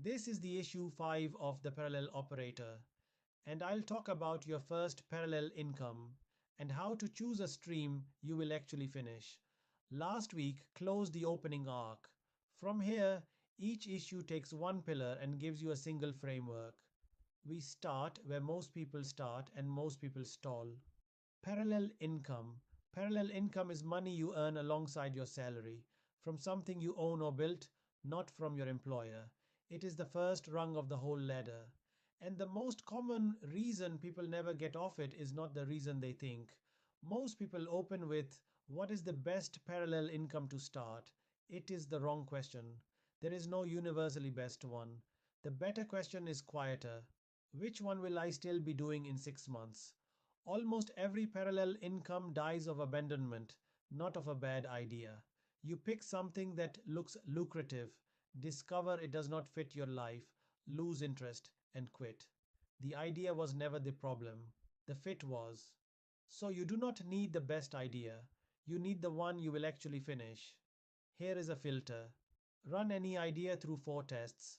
This is the issue 5 of the parallel operator, and I'll talk about your first parallel income and how to choose a stream you will actually finish. Last week closed the opening arc. From here, each issue takes one pillar and gives you a single framework. We start where most people start and most people stall. Parallel income. Parallel income is money you earn alongside your salary from something you own or built, not from your employer. It is the first rung of the whole ladder. And the most common reason people never get off it is not the reason they think. Most people open with, what is the best parallel income to start? It is the wrong question. There is no universally best one. The better question is quieter. Which one will I still be doing in 6 months? Almost every parallel income dies of abandonment, not of a bad idea. You pick something that looks lucrative, discover it does not fit your life, lose interest, and quit. The idea was never the problem, the fit was. So you do not need the best idea, you need the one you will actually finish. Here is a filter. Run any idea through 4 tests.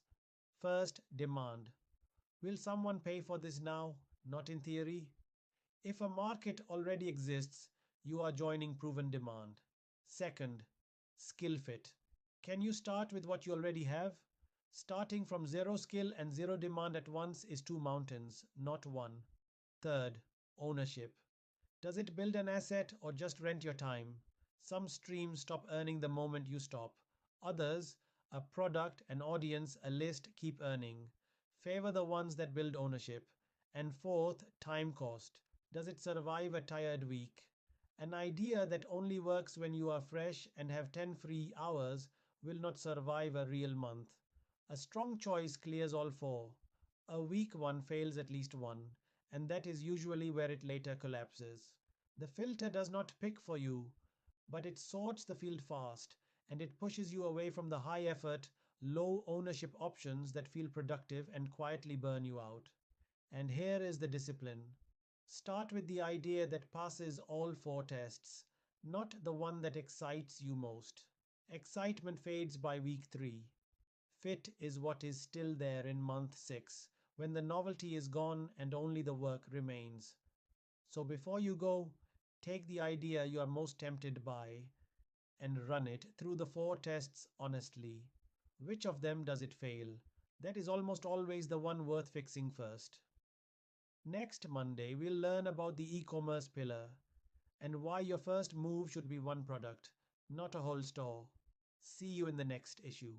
First, demand. Will someone pay for this now? Not in theory. If a market already exists, you are joining proven demand. Second, skill fit. Can you start with what you already have? Starting from zero skill and zero demand at once is two mountains, not one. Third, ownership. Does it build an asset or just rent your time? Some streams stop earning the moment you stop. Others, a product, an audience, a list, keep earning. Favor the ones that build ownership. And fourth, time cost. Does it survive a tired week? An idea that only works when you are fresh and have 10 free hours will not survive a real month. A strong choice clears all four. A weak one fails at least one, and that is usually where it later collapses. The filter does not pick for you, but it sorts the field fast, and it pushes you away from the high effort, low ownership options that feel productive and quietly burn you out. And here is the discipline. Start with the idea that passes all 4 tests, not the one that excites you most. Excitement fades by week 3. Fit is what is still there in month 6, when the novelty is gone and only the work remains. So before you go, take the idea you are most tempted by and run it through the 4 tests honestly. Which of them does it fail? That is almost always the one worth fixing first. Next Monday, we'll learn about the e-commerce pillar and why your first move should be one product, not a whole store. See you in the next issue.